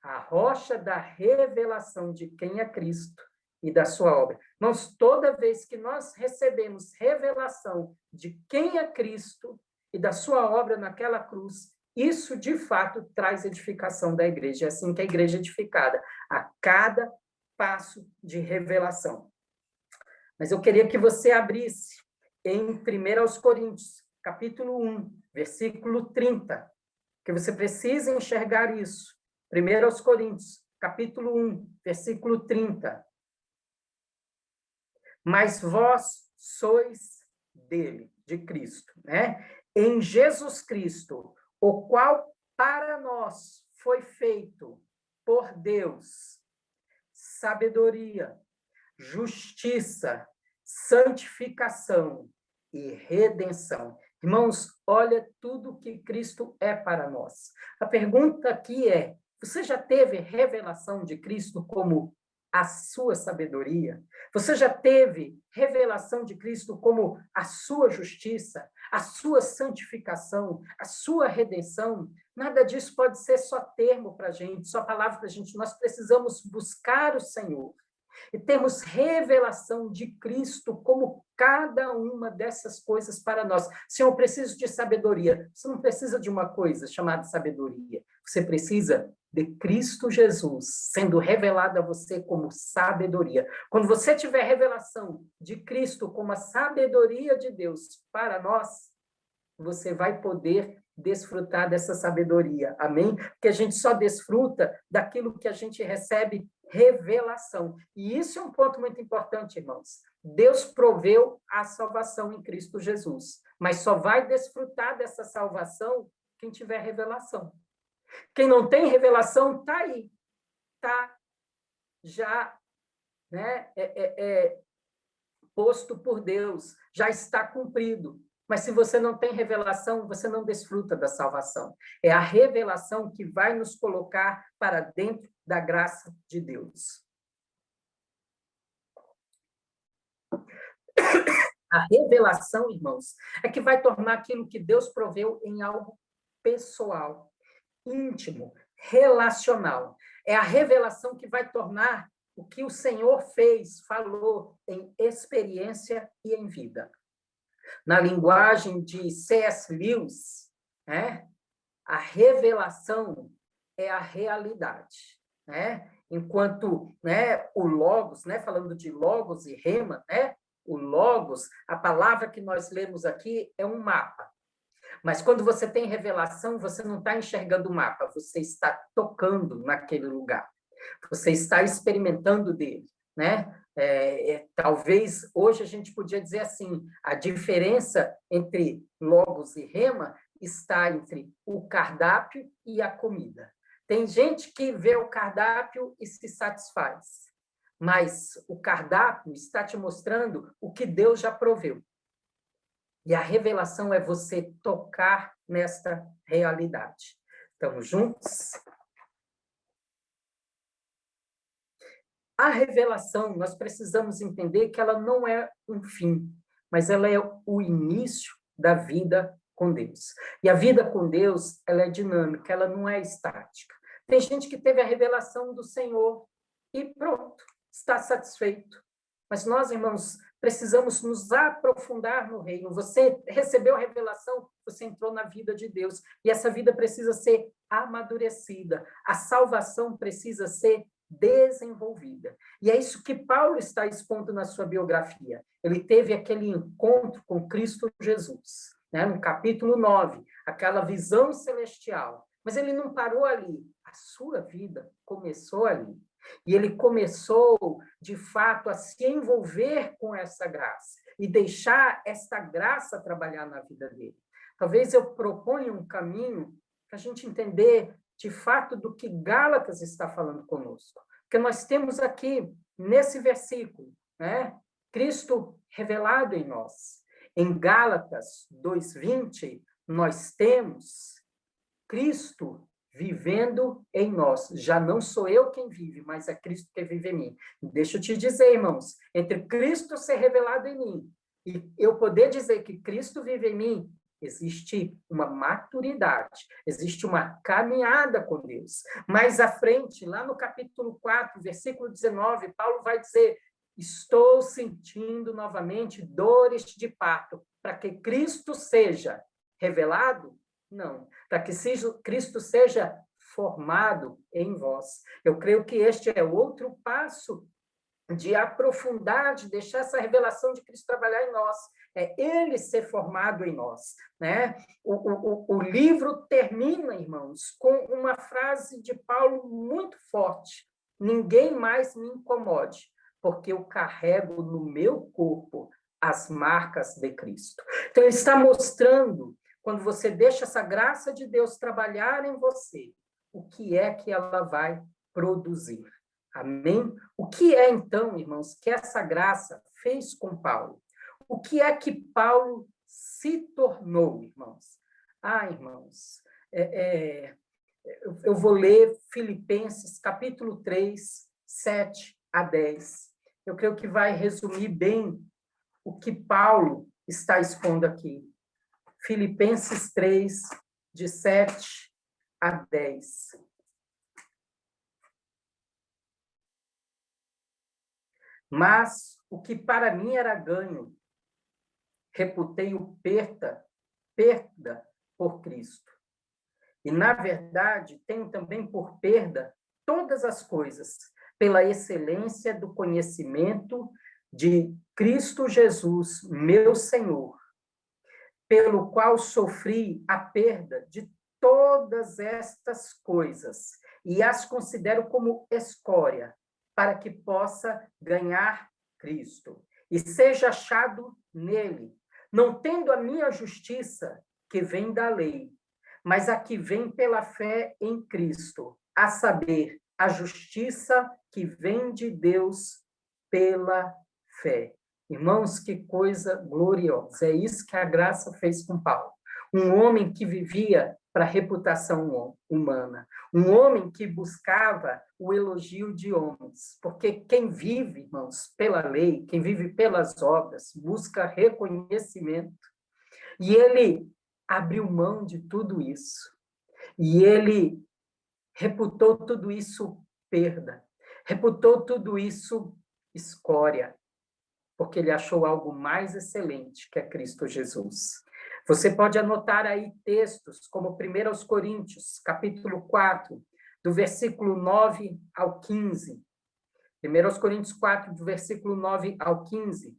A rocha da revelação de quem é Cristo e da sua obra. Nós, toda vez que nós recebemos revelação de quem é Cristo e da sua obra naquela cruz, isso, de fato, traz edificação da igreja. É assim que a igreja é edificada, a cada passo de revelação. Mas eu queria que você abrisse em 1 Coríntios, capítulo 1, versículo 30, que você precisa enxergar isso. 1 Coríntios, capítulo 1, versículo 30. Mas vós sois dele, de Cristo, né? Em Jesus Cristo, o qual para nós foi feito por Deus sabedoria, justiça, santificação e redenção. Irmãos, olha tudo que Cristo é para nós. A pergunta aqui é, você já teve revelação de Cristo como a sua sabedoria? Você já teve revelação de Cristo como a sua justiça, a sua santificação, a sua redenção? Nada disso pode ser só termo para a gente, só palavra para a gente. Nós precisamos buscar o Senhor e temos revelação de Cristo como cada uma dessas coisas para nós. Senhor, eu preciso de sabedoria. Você não precisa de uma coisa chamada sabedoria. Você precisa de Cristo Jesus sendo revelado a você como sabedoria. Quando você tiver revelação de Cristo como a sabedoria de Deus para nós, você vai poder desfrutar dessa sabedoria. Amém? Porque a gente só desfruta daquilo que a gente recebe revelação. E isso é um ponto muito importante, irmãos. Deus proveu a salvação em Cristo Jesus, mas só vai desfrutar dessa salvação quem tiver revelação. Quem não tem revelação, está aí. Está já, né, posto por Deus, já está cumprido. Mas se você não tem revelação, você não desfruta da salvação. É a revelação que vai nos colocar para dentro da graça de Deus. A revelação, irmãos, é que vai tornar aquilo que Deus proveu em algo pessoal, íntimo, relacional. É a revelação que vai tornar o que o Senhor fez, falou, em experiência e em vida. Na linguagem de C.S. Lewis, né, a revelação é a realidade, né? Enquanto, né, o logos, né, falando de logos e rema, né, o logos, a palavra que nós lemos aqui é um mapa. Mas quando você tem revelação, você não está enxergando o mapa, você está tocando naquele lugar. Você está experimentando dele, né? Talvez hoje a gente podia dizer assim, a diferença entre logos e rema está entre o cardápio e a comida. Tem gente que vê o cardápio e se satisfaz, mas o cardápio está te mostrando o que Deus já proveu. E a revelação é você tocar nesta realidade. Estamos juntos? A revelação, nós precisamos entender que ela não é um fim, mas ela é o início da vida com Deus. E a vida com Deus, ela é dinâmica, ela não é estática. Tem gente que teve a revelação do Senhor e pronto, está satisfeito. Mas nós, irmãos, precisamos nos aprofundar no reino. Você recebeu a revelação, você entrou na vida de Deus. E essa vida precisa ser amadurecida. A salvação precisa ser desenvolvida. E é isso que Paulo está expondo na sua biografia. Ele teve aquele encontro com Cristo Jesus, né? No capítulo 9, aquela visão celestial. Mas ele não parou ali. A sua vida começou ali. E ele começou, de fato, a se envolver com essa graça e deixar esta graça trabalhar na vida dele. Talvez eu proponha um caminho para a gente entender, de fato, do que Gálatas está falando conosco. Porque nós temos aqui, nesse versículo, né, Cristo revelado em nós. Em Gálatas 2:20, nós temos Cristo vivendo em nós. Já não sou eu quem vive, mas é Cristo que vive em mim. Deixa eu te dizer, irmãos, entre Cristo ser revelado em mim e eu poder dizer que Cristo vive em mim, existe uma maturidade, existe uma caminhada com Deus. Mais à frente, lá no capítulo 4, versículo 19, Paulo vai dizer: estou sentindo novamente dores de parto, para que Cristo seja revelado? Não, para que Cristo seja formado em vós. Eu creio que este é outro passo de aprofundar, de deixar essa revelação de Cristo trabalhar em nós. É ele ser formado em nós, né? O livro termina, irmãos, com uma frase de Paulo muito forte: ninguém mais me incomode, porque eu carrego no meu corpo as marcas de Cristo. Então, ele está mostrando, quando você deixa essa graça de Deus trabalhar em você, o que é que ela vai produzir. Amém? O que é, então, irmãos, que essa graça fez com Paulo? O que é que Paulo se tornou, irmãos? Irmãos, eu vou ler Filipenses, capítulo 3, 7 a 10. Eu creio que vai resumir bem o que Paulo está expondo aqui. Filipenses 3, de 7 a 10. Mas o que para mim era ganho, reputei-o perda por Cristo. E, na verdade, tenho também por perda todas as coisas, pela excelência do conhecimento de Cristo Jesus, meu Senhor, pelo qual sofri a perda de todas estas coisas e as considero como escória, para que possa ganhar Cristo e seja achado nele, não tendo a minha justiça que vem da lei, mas a que vem pela fé em Cristo, a saber, a justiça que vem de Deus pela fé. Irmãos, que coisa gloriosa. É isso que a graça fez com Paulo. Um homem que vivia para a reputação humana. Um homem que buscava o elogio de homens. Porque quem vive, irmãos, pela lei, quem vive pelas obras, busca reconhecimento. E ele abriu mão de tudo isso. E ele reputou tudo isso perda. Reputou tudo isso escória. Porque ele achou algo mais excelente, que é Cristo Jesus. Você pode anotar aí textos como 1 Coríntios, capítulo 4, do versículo 9 ao 15. 1 Coríntios 4, do versículo 9 ao 15.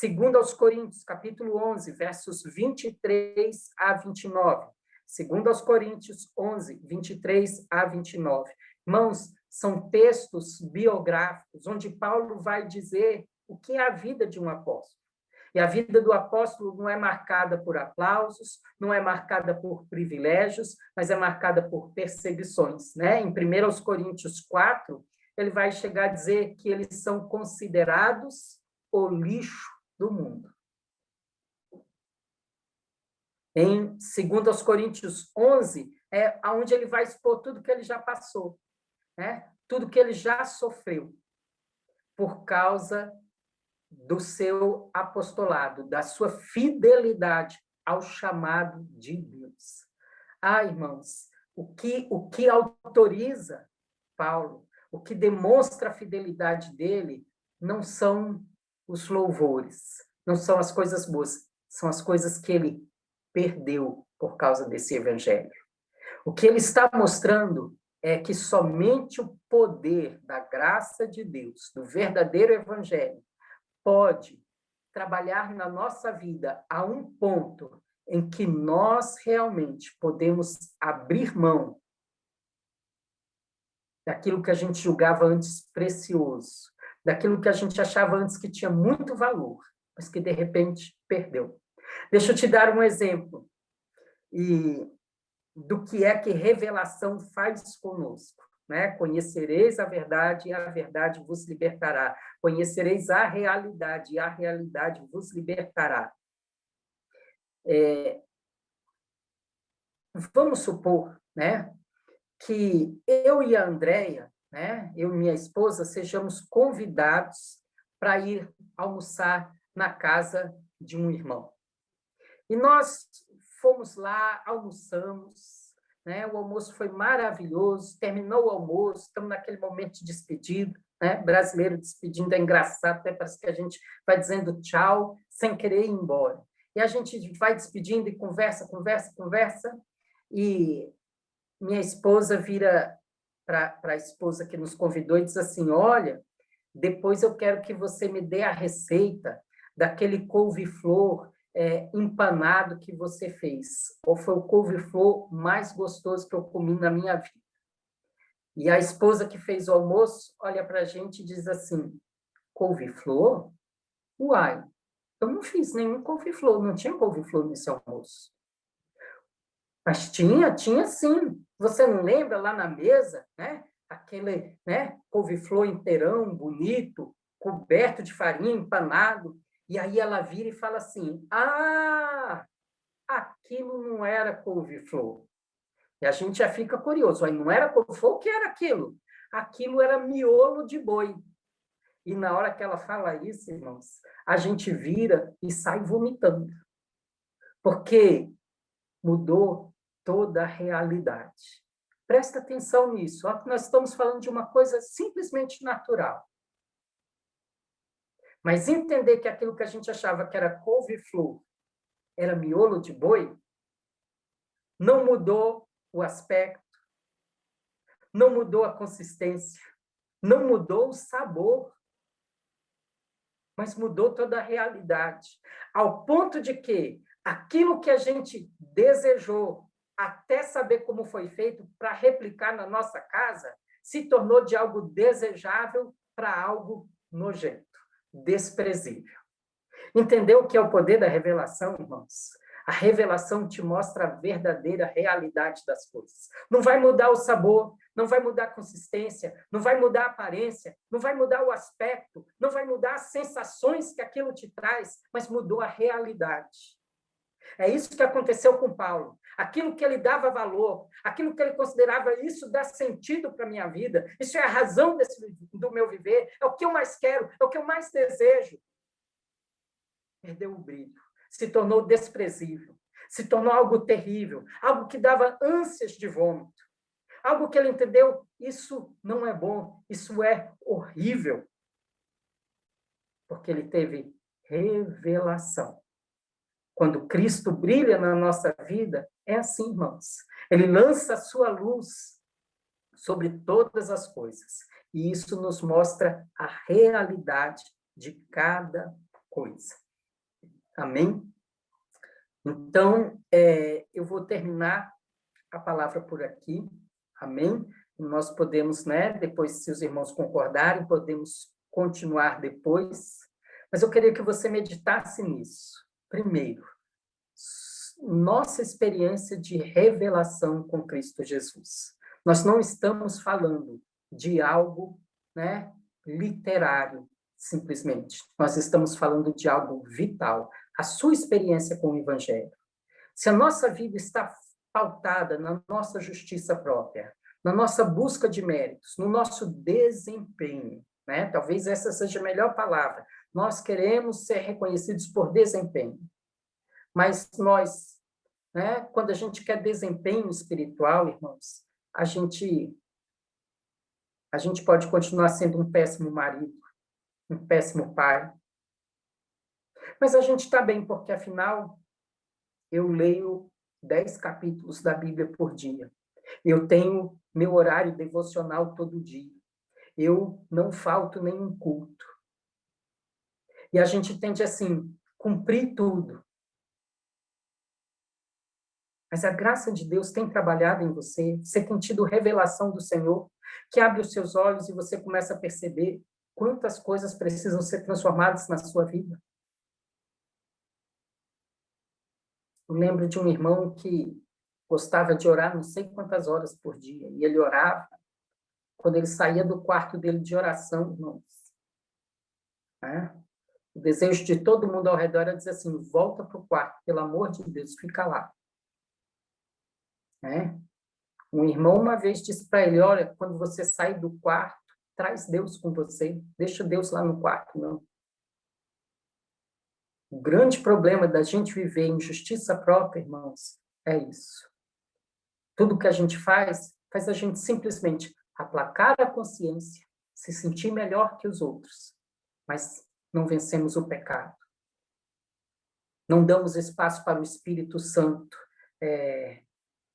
2 Coríntios, capítulo 11, versos 23 a 29. 2 Coríntios 11, 23 a 29. Irmãos, são textos biográficos, onde Paulo vai dizer o que é a vida de um apóstolo. E a vida do apóstolo não é marcada por aplausos, não é marcada por privilégios, mas é marcada por perseguições, né? Em 1 Coríntios 4, ele vai chegar a dizer que eles são considerados o lixo do mundo. Em 2 Coríntios 11, é onde ele vai expor tudo que ele já passou, né? Tudo que ele já sofreu, por causa do seu apostolado, da sua fidelidade ao chamado de Deus. Ah, irmãos, o que autoriza Paulo, o que demonstra a fidelidade dele, não são os louvores, não são as coisas boas, são as coisas que ele perdeu por causa desse evangelho. O que ele está mostrando é que somente o poder da graça de Deus, do verdadeiro evangelho, pode trabalhar na nossa vida a um ponto em que nós realmente podemos abrir mão daquilo que a gente julgava antes precioso, daquilo que a gente achava antes que tinha muito valor, mas que de repente perdeu. Deixa eu te dar um exemplo do que é que revelação faz conosco. Né? Conhecereis a verdade e a verdade vos libertará. Conhecereis a realidade e a realidade vos libertará. Vamos supor, né, que eu e a Andréia, né, eu e minha esposa, sejamos convidados para ir almoçar na casa de um irmão. E nós fomos lá, almoçamos, né? O almoço foi maravilhoso, terminou o almoço, estamos naquele momento de despedida, né? Brasileiro despedindo é engraçado, até parece que a gente vai dizendo tchau sem querer ir embora. E a gente vai despedindo e conversa, e minha esposa vira para a esposa que nos convidou e diz assim, olha, depois eu quero que você me dê a receita daquele couve-flor empanado que você fez. Ou foi o couve-flor mais gostoso que eu comi na minha vida. E a esposa que fez o almoço olha para a gente e diz assim, couve-flor? Uai, eu não fiz nenhum couve-flor, não tinha couve-flor nesse almoço. Mas tinha sim. Você não lembra lá na mesa, né? Aquele, né, couve-flor inteirão, bonito, coberto de farinha, empanado. E aí ela vira e fala assim, aquilo não era couve-flor. E a gente já fica curioso, aí não era couve-flor, o que era aquilo? Aquilo era miolo de boi. E na hora que ela fala isso, irmãos, a gente vira e sai vomitando. Porque mudou toda a realidade. Presta atenção nisso. Ó, nós estamos falando de uma coisa simplesmente natural. Mas entender que aquilo que a gente achava que era couve-flor era miolo de boi, não mudou o aspecto, não mudou a consistência, não mudou o sabor, mas mudou toda a realidade. Ao ponto de que aquilo que a gente desejou, até saber como foi feito, para replicar na nossa casa, se tornou de algo desejável para algo nojento, desprezível. Entendeu o que é o poder da revelação, irmãos? A revelação te mostra a verdadeira realidade das coisas. Não vai mudar o sabor, não vai mudar a consistência, não vai mudar a aparência, não vai mudar o aspecto, não vai mudar as sensações que aquilo te traz, mas mudou a realidade. É isso que aconteceu com Paulo. Aquilo que ele dava valor, aquilo que ele considerava, isso dá sentido para a minha vida, isso é a razão do meu viver, é o que eu mais quero, é o que eu mais desejo. Perdeu o brilho, se tornou desprezível, se tornou algo terrível, algo que dava ânsias de vômito, algo que ele entendeu, isso não é bom, isso é horrível, porque ele teve revelação. Quando Cristo brilha na nossa vida, é assim, irmãos. Ele lança a sua luz sobre todas as coisas, e isso nos mostra a realidade de cada coisa. Amém? Então, eu vou terminar a palavra por aqui. Amém? Nós podemos, depois, se os irmãos concordarem, podemos continuar depois. Mas eu queria que você meditasse nisso. Primeiro, nossa experiência de revelação com Cristo Jesus. Nós não estamos falando de algo, literário, simplesmente. Nós estamos falando de algo vital, a sua experiência com o Evangelho. Se a nossa vida está pautada na nossa justiça própria, na nossa busca de méritos, no nosso desempenho, talvez essa seja a melhor palavra, nós queremos ser reconhecidos por desempenho. Mas nós, quando a gente quer desempenho espiritual, irmãos, a gente pode continuar sendo um péssimo marido, um péssimo pai. Mas a gente está bem, porque, afinal, eu leio 10 capítulos da Bíblia por dia. Eu tenho meu horário devocional todo dia. Eu não falto nenhum culto. E a gente tende, assim, cumprir tudo. Mas a graça de Deus tem trabalhado em você. Você tem tido revelação do Senhor, que abre os seus olhos e você começa a perceber quantas coisas precisam ser transformadas na sua vida. Eu lembro de um irmão que gostava de orar não sei quantas horas por dia. E ele orava. Quando ele saía do quarto dele de oração, irmãos, o desejo de todo mundo ao redor era dizer assim, volta para o quarto, pelo amor de Deus, fica lá. Um irmão uma vez disse para ele, olha, quando você sair do quarto, traz Deus com você, deixa Deus lá no quarto, não. O grande problema da gente viver em justiça própria, irmãos, é isso. Tudo que a gente faz a gente simplesmente aplacar a consciência, se sentir melhor que os outros, mas não vencemos o pecado. Não damos espaço para o Espírito Santo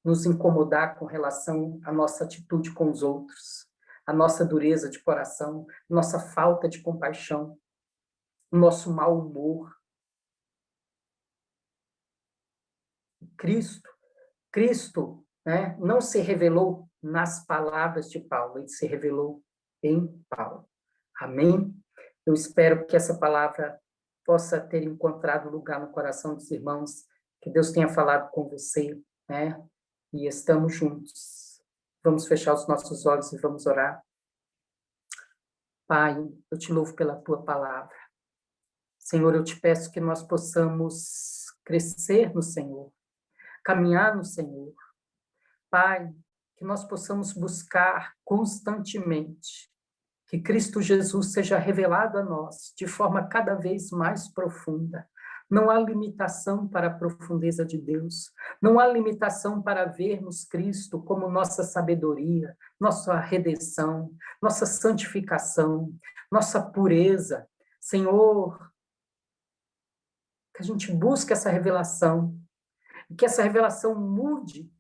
nos incomodar com relação à nossa atitude com os outros, a nossa dureza de coração, nossa falta de compaixão, o nosso mau humor. Cristo, não se revelou nas palavras de Paulo, ele se revelou em Paulo. Amém? Eu espero que essa palavra possa ter encontrado lugar no coração dos irmãos, que Deus tenha falado com você, e estamos juntos. Vamos fechar os nossos olhos e vamos orar. Pai, eu te louvo pela tua palavra. Senhor, eu te peço que nós possamos crescer no Senhor, caminhar no Senhor. Pai, que nós possamos buscar constantemente Que Cristo Jesus seja revelado a nós de forma cada vez mais profunda. Não há limitação para a profundeza de Deus. Não há limitação para vermos Cristo como nossa sabedoria, nossa redenção, nossa santificação, nossa pureza. Senhor, que a gente busque essa revelação, e que essa revelação mude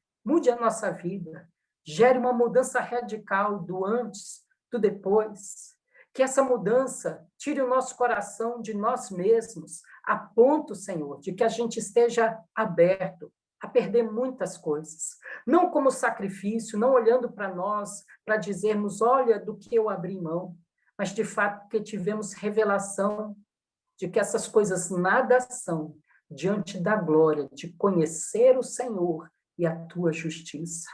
a nossa vida, gere uma mudança radical do antes, do depois. Que essa mudança tire o nosso coração de nós mesmos, a ponto, Senhor, de que a gente esteja aberto a perder muitas coisas. Não como sacrifício, não olhando para nós, para dizermos, olha do que eu abri mão, mas de fato que tivemos revelação de que essas coisas nada são diante da glória de conhecer o Senhor e a tua justiça.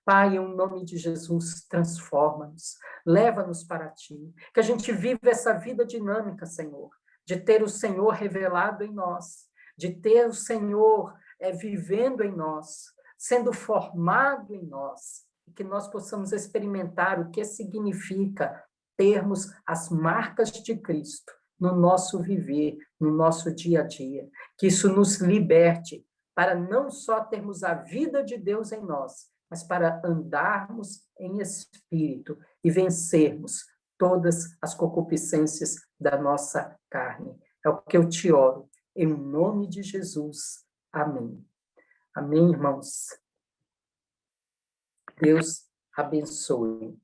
Pai, em nome de Jesus, transforma-nos, leva-nos para ti, que a gente viva essa vida dinâmica, Senhor, de ter o Senhor revelado em nós, de ter o Senhor vivendo em nós, sendo formado em nós, e que nós possamos experimentar o que significa termos as marcas de Cristo no nosso viver, no nosso dia a dia, que isso nos liberte para não só termos a vida de Deus em nós, mas para andarmos em espírito e vencermos todas as concupiscências da nossa carne. É o que eu te oro, em nome de Jesus. Amém. Amém, irmãos? Deus abençoe.